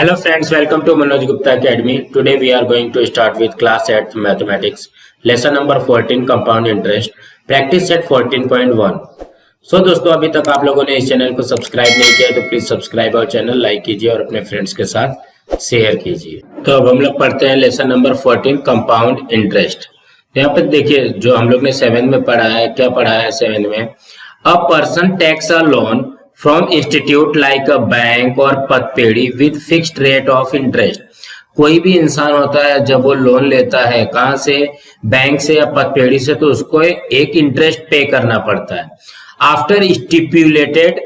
Hello friends, welcome to Manoj Gupta Academy. Today we are going to start with class 8 mathematics, lesson number 14 compound interest, practice set 14.1. So दोस्तों अभी तक आप लोगों ने इस channel को सब्सक्राइब नहीं किया तो प्लीज सब्सक्राइब और चैनल लाइक कीजिए और अपने फ्रेंड्स के साथ शेयर कीजिए। तो अब हम लोग पढ़ते हैं लेसन नंबर 14 कंपाउंड इंटरेस्ट। यहाँ पे देखिए जो हम लोग ने 7 में पढ़ा है, क्या पढ़ा है 7 में, a person takes a loan from institute like a bank और पतपेड़ी with fixed rate of interest. कोई भी इंसान होता है जब वो लोन लेता है कहाँ से, बैंक से या पतपेड़ी से, तो उसको एक इंटरेस्ट पे करना पड़ता है। After stipulated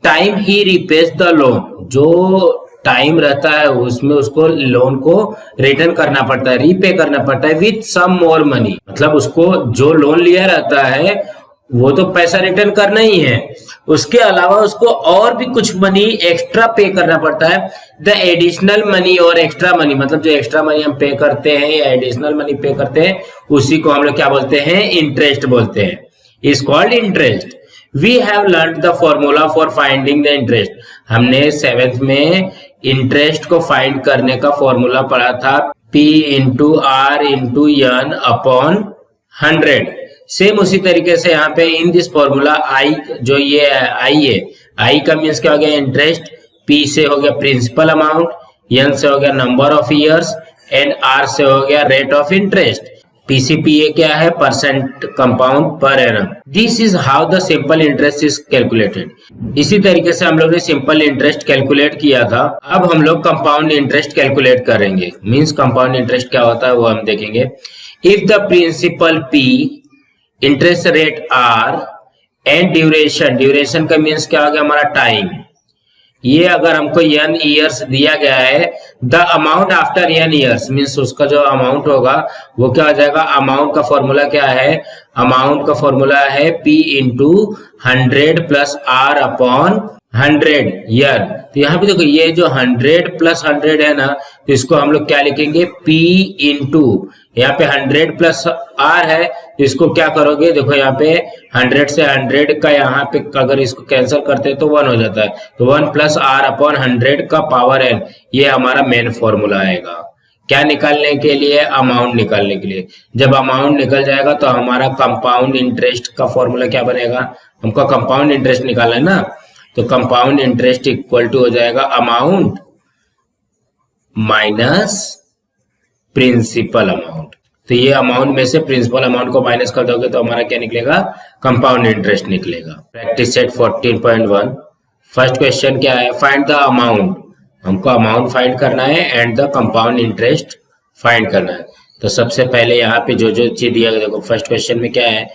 time he रिपेज the loan, जो टाइम रहता है उसमें उसको लोन को रिटर्न करना पड़ता है, रीपे करना पड़ता है विथ सम मोर मनी। मतलब उसको जो लोन लिया रहता है वो तो पैसा रिटर्न करना ही है, उसके अलावा उसको और भी कुछ मनी एक्स्ट्रा पे करना पड़ता है। द एडिशनल मनी और एक्स्ट्रा मनी, मतलब जो एक्स्ट्रा मनी हम पे करते हैं या एडिशनल मनी पे करते हैं उसी को हम लोग क्या बोलते हैं, इंटरेस्ट बोलते हैं, is called interest. We have learn the formula for finding the interest. हमने 7th में इंटरेस्ट को फाइंड करने का फॉर्मूला पढ़ा था, P into R into N upon 100। Same उसी तरीके से यहाँ पे इन दिस फॉर्मूला आई, जो ये आई है, आई का मीन्स क्या हो गया इंटरेस्ट, पी से हो गया प्रिंसिपल अमाउंट, एन से हो गया number of years and R से हो गया रेट ऑफ इंटरेस्ट। पीसीपीए क्या है, percent compound per annum. This is how the simple interest is calculated. इसी तरीके से हम लोग ने सिंपल इंटरेस्ट कैलकुलेट किया था। अब हम लोग कंपाउंड इंटरेस्ट कैलकुलेट करेंगे। मीन्स कंपाउंड इंटरेस्ट क्या होता है वो हम देखेंगे। If the principal P, interest rate R and duration, duration का मीन्स क्या हो गया हमारा टाइम, ये अगर हमको n ईयर्स दिया गया है, the amount after n years means उसका जो अमाउंट होगा वो क्या हो जाएगा। अमाउंट का फॉर्मूला क्या है, अमाउंट का फॉर्मूला है P into 100 plus R upon 100 year. तो यहाँ पे देखो ये जो 100 प्लस 100 है ना, तो इसको हम लोग क्या लिखेंगे, P इंटू, यहाँ पे 100 प्लस R है तो इसको क्या करोगे, देखो यहाँ पे 100 से 100 का यहाँ पे अगर इसको कैंसिल करते हैं तो 1 हो जाता है, तो 1 प्लस R अपॉन 100 का पावर n, ये हमारा मेन फॉर्मूला आएगा। क्या निकालने के लिए, अमाउंट निकालने के लिए। जब अमाउंट निकल जाएगा तो हमारा कंपाउंड इंटरेस्ट का फॉर्मूला क्या बनेगा, हमको कंपाउंड इंटरेस्ट निकालना है ना, तो कंपाउंड इंटरेस्ट इक्वल टू हो जाएगा अमाउंट माइनस प्रिंसिपल अमाउंट। तो ये अमाउंट में से प्रिंसिपल अमाउंट को माइनस कर दोगे तो हमारा क्या निकलेगा, कंपाउंड इंटरेस्ट निकलेगा। प्रैक्टिस सेट 14.1 फर्स्ट क्वेश्चन क्या है, फाइंड द अमाउंट। हमको अमाउंट फाइंड करना है and the compound interest find करना है। तो सबसे पहले यहाँ पे जो जो चीज दिया गया, देखो फर्स्ट क्वेश्चन में क्या है,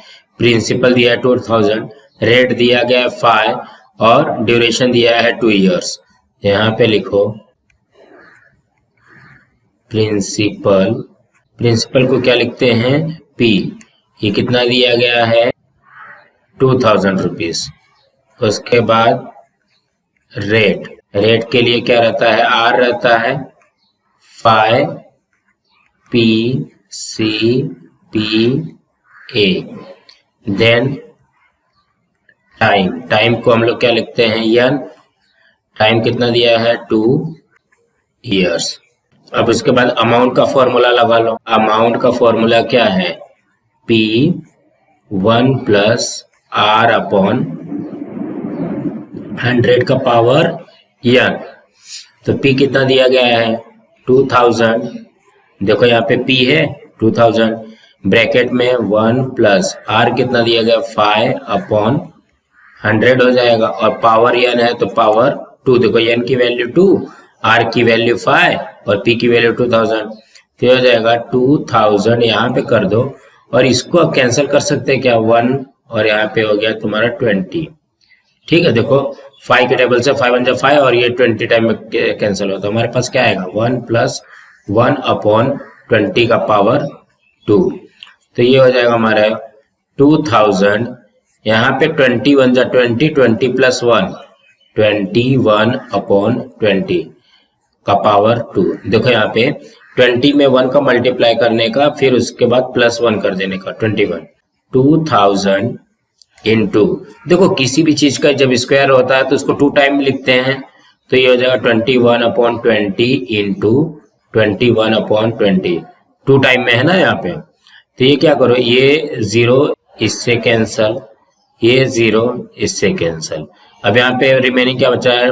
प्रिंसिपल दिया है 2000, रेट दिया गया है 5 और ड्यूरेशन दिया है 2 ईयर्स। यहाँ पे लिखो प्रिंसिपल, प्रिंसिपल को क्या लिखते हैं, P, ये कितना दिया गया है 2000 रुपीज। उसके बाद रेट, रेट के लिए क्या रहता है, R रहता है 5 P C P A। Then time, time को हम लोग क्या लिखते हैं, n, टाइम कितना दिया है 2 ईयर्स। अब उसके बाद अमाउंट का फॉर्मूला लगा लो। अमाउंट का फॉर्मूला क्या है, P 1 प्लस R अपॉन 100 का पावर n। तो P कितना दिया गया है 2000, देखो यहाँ पे P है 2000, ब्रैकेट में 1 प्लस R कितना दिया गया 5 अपॉन 100 हो जाएगा, और पावर n है तो पावर 2। देखो n की वैल्यू 2, R की वैल्यू 5 और P की वैल्यू 2000, तो हो जाएगा 2000 यहाँ पे कर दो, और इसको अब कैंसिल कर सकते हैं क्या, 1 और यहाँ पे हो गया तुम्हारा 20। ठीक है, देखो 5 के टेबल से 5 1 5 और ये 20 टाइम में कैंसिल होता है, हमारे पास क्या आएगा 1 प्लस 1 अपॉन 20 का पावर 2। तो ये हो जाएगा हमारा 2000, यहाँ पे 21 जा 20, 20 प्लस 1 21 अपॉन 20 का पावर 2। देखो यहाँ पे 20 में 1 का मल्टीप्लाई करने का, फिर उसके बाद प्लस 1 कर देने का 21। 2000 इंटू, देखो किसी भी चीज का जब स्क्वायर होता है तो उसको 2 टाइम लिखते हैं, तो ये हो जाएगा 21/20 इंटू 21/20, 2 टाइम में है ना यहाँ पे। तो ये क्या करो, ये 0 इससे कैंसल, ये 0 इससे कैंसल। अब यहाँ पे रिमेनिंग क्या बचा है,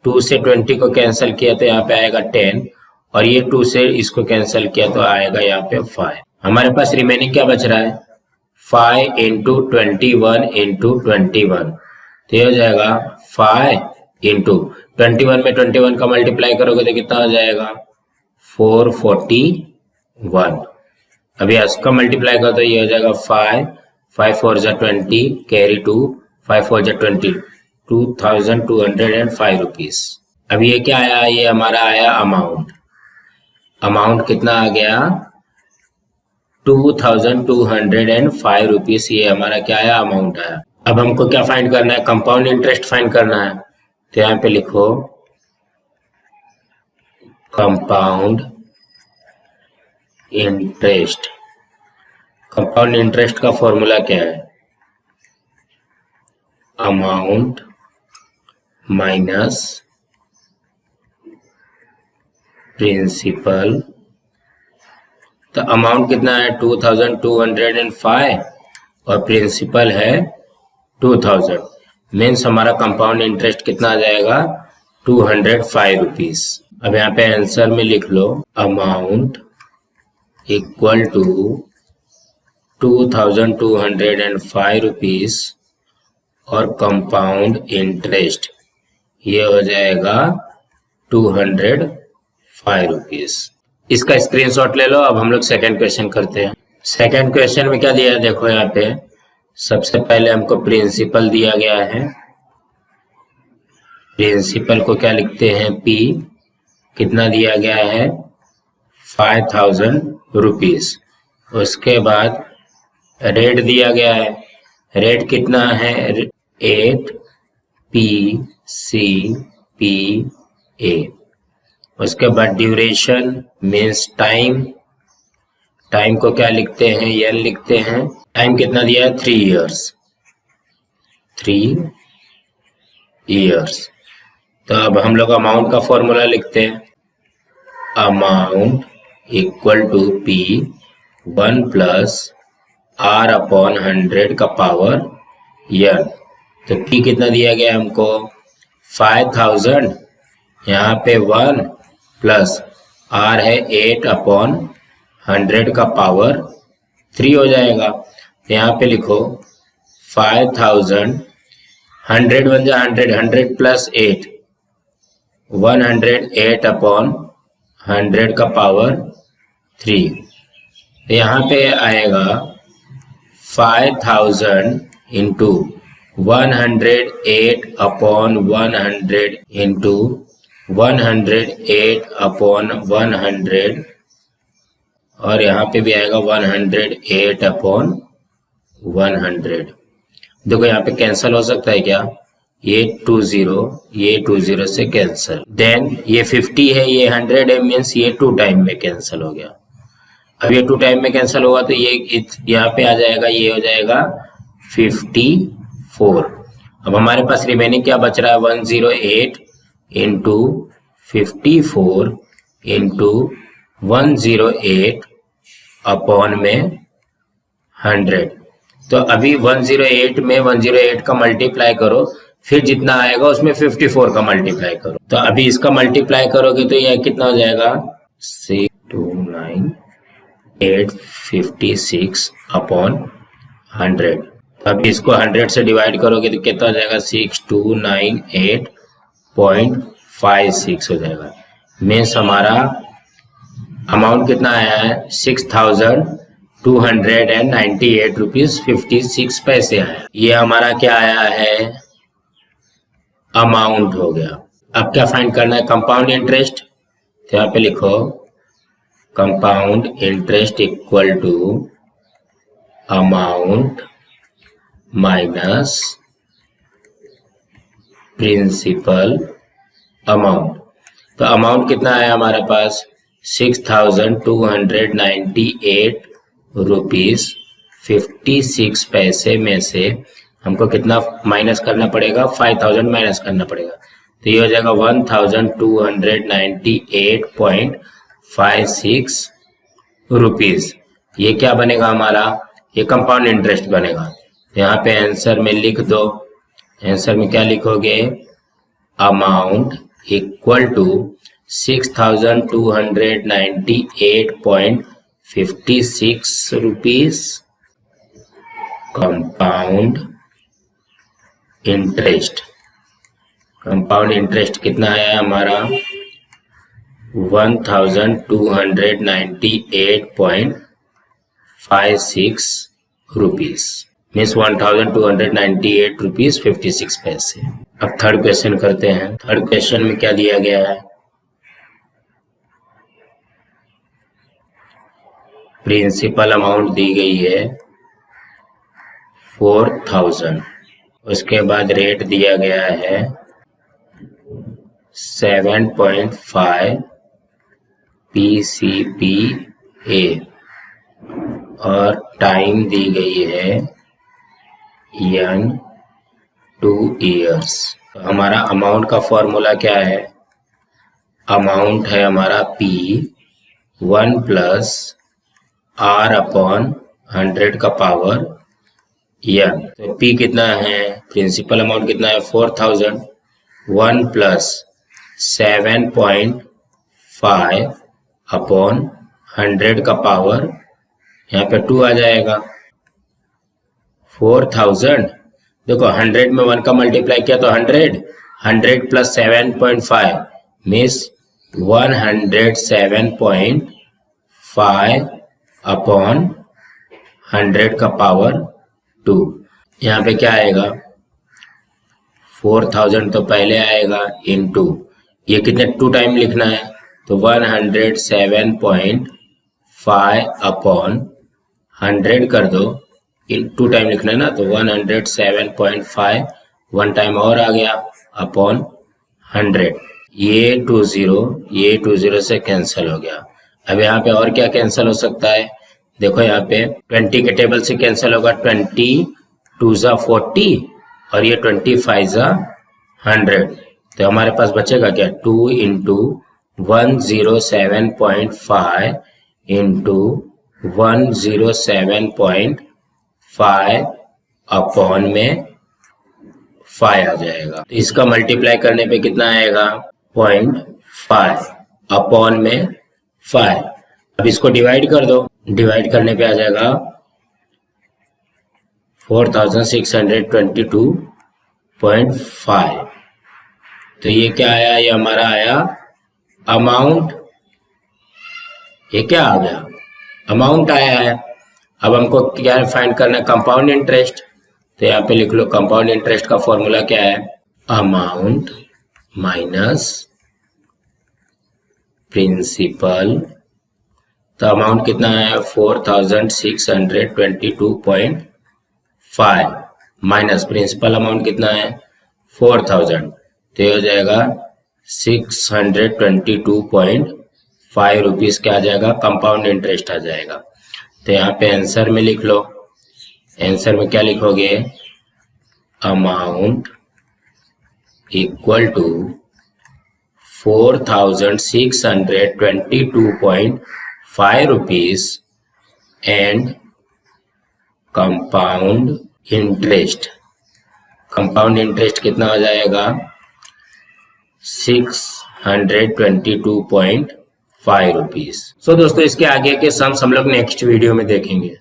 2 से 20 को कैंसल किया तो यहाँ पे आएगा 10, और ये 2 से इसको कैंसल किया तो आएगा यहाँ पे 5। हमारे पास रिमेनिंग क्या बच रहा है, 5 इंटू 21 इंटू 21, तो ये हो जाएगा 5 इंटू 21 में 21 का मल्टीप्लाई करोगे तो कितना हो जाएगा, 441। अभी इसका मल्टीप्लाई करो तो ये हो जाएगा 5 4 जा 20, कैरी 2, 5 4 जा 20, 2205 रुपीज। अब ये क्या आया, ये हमारा आया अमाउंट कितना आ गया, 2205 रुपीज। ये हमारा क्या आया, अमाउंट आया। अब हमको क्या फाइंड करना है, कंपाउंड इंटरेस्ट फाइंड करना है। तो यहाँ पे लिखो कंपाउंड इंटरेस्ट। कंपाउंड इंटरेस्ट का फॉर्मूला क्या है, अमाउंट माइनस प्रिंसिपल। तो अमाउंट कितना है 2205 और प्रिंसिपल है 2000, मीन्स हमारा कंपाउंड इंटरेस्ट कितना आ जाएगा, 205 रुपीज। अब यहाँ पे आंसर में लिख लो अमाउंट इक्वल टू 2205 रुपीज और कंपाउंड इंटरेस्ट ये हो जाएगा 205 रुपीज। इसका स्क्रीनशॉट ले लो। अब हम लोग सेकंड क्वेश्चन करते हैं। सेकंड क्वेश्चन में क्या दिया है, देखो यहाँ पे सबसे पहले हमको प्रिंसिपल दिया गया है। प्रिंसिपल को क्या लिखते हैं, P, कितना दिया गया है 5000 रुपीज। उसके बाद रेट दिया गया है, रेट कितना है 8PCPA। उसके बाद ड्यूरेशन मीन्स टाइम, टाइम को क्या लिखते हैं, L लिखते हैं। टाइम कितना दिया है 3 इयर्स। तो अब हम लोग अमाउंट का फॉर्मूला लिखते हैं, amount equal to P 1 plus R/100 का पावर N। तो P कितना दिया गया हमको 5000, यहाँ पे 1 प्लस R है 8/100 का पावर 3 हो जाएगा। तो यहाँ पे लिखो 5000, 100 बन जा 100 प्लस 8, 108/100 का पावर 3। तो यहाँ पे आएगा 5000 इंटू 108/100 इंटू 108/100, और यहाँ पे भी आएगा 108/100। देखो यहाँ पे कैंसल हो सकता है क्या, ये 20 से कैंसल। देन ये 50 है, ये 100 है, मीन्स ये 2 टाइम में कैंसल हो गया। अब ये 2 टाइम में कैंसल होगा तो ये यहाँ पे आ जाएगा, ये हो जाएगा 54। अब हमारे पास रिमेनिंग क्या बच रहा है, 108 इंटू 54 इंटू 108 अपॉन में 100। तो अभी 108 में 108 का मल्टीप्लाई करो, फिर जितना आएगा उसमें 54 का मल्टीप्लाई करो। तो अभी इसका मल्टीप्लाई करोगे तो यह कितना हो जाएगा 629,856 अपॉन 100। अब इसको 100 से डिवाइड करोगे तो कितना हो जाएगा 6298.56 हो जाएगा। मीन्स हमारा अमाउंट कितना आया है 6298 रुपीज 56 पैसे आया। ये हमारा क्या आया है, अमाउंट हो गया। अब क्या फाइंड करना है, कंपाउंड इंटरेस्ट। तो यहाँ पे लिखो compound interest equal to amount minus principal amount. तो अमाउंट कितना है हमारे पास 6298 रुपीज 56 पैसे में से हमको कितना माइनस करना पड़ेगा, 5000 माइनस करना पड़ेगा। तो ये हो जाएगा 1298.56 रुपीज। ये क्या बनेगा हमारा, ये कंपाउंड इंटरेस्ट बनेगा। यहाँ पे आंसर में लिख दो, आंसर में क्या लिखोगे, amount equal to 6298.56 rupees compound interest. Compound interest कितना आया हमारा, 1298.56 रुपीज, मीन्स 1298 रुपीज 56 पैसे। अब थर्ड क्वेश्चन करते हैं। थर्ड क्वेश्चन में क्या दिया गया है, प्रिंसिपल अमाउंट दी गई है 4000, उसके बाद रेट दिया गया है 7.5 PCPA और टाइम दी गई है 2 years। तो हमारा अमाउंट का फॉर्मूला क्या है, अमाउंट है हमारा P 1 + R/100 का पावर n। तो P कितना है, प्रिंसिपल अमाउंट कितना है 4000, 1 + 7.5/100 का पावर, यहाँ पे 2 आ जाएगा। 4000 देखो 100 में 1 का मल्टीप्लाई किया तो 100 + 7.5 मीन्स 107.5/100 का पावर 2। यहाँ पे क्या आएगा, 4000 तो पहले आएगा इनटू, ये कितने 2 टाइम लिखना है तो 107.5/100 कर दो, इन 2 टाइम लिखना है ना, तो 107.5 1 टाइम और आ गया अपॉन 100। ये 20 से कैंसिल हो गया। अब यहाँ पे और क्या कैंसिल हो सकता है, देखो यहाँ पे 20 के टेबल से कैंसिल होगा, 20 2 ज़ा 40 और ये 25 ज़ा 100। तो हमारे पास बचेगा क्या, 2 × 107.5 × 107.5 अपॉन में 5 आ जाएगा। तो इसका मल्टीप्लाई करने पे कितना आएगा, 0.5 अपॉन में 5। अब इसको डिवाइड कर दो, डिवाइड करने पे आ जाएगा 4622.5। तो ये क्या आया, ये हमारा आया अमाउंट, ये क्या आ गया, अमाउंट आया है। अब हमको क्या फाइंड करना है, कंपाउंड इंटरेस्ट। तो यहाँ पे लिख लो, कंपाउंड इंटरेस्ट का फॉर्मूला क्या है, अमाउंट माइनस प्रिंसिपल। तो अमाउंट कितना है 4622.5 माइनस प्रिंसिपल अमाउंट कितना है 4000, तो ये हो जाएगा 622.5 रुपीज क्या आ जाएगा, कंपाउंड इंटरेस्ट आ जाएगा। तो यहाँ पे आंसर में लिख लो, आंसर में क्या लिखोगे, amount equal to 4622.5 rupees and compound interest. Compound interest कितना हो जाएगा 622.5 रुपीज। सो दोस्तों इसके आगे के सम्स हम लोग नेक्स्ट वीडियो में देखेंगे।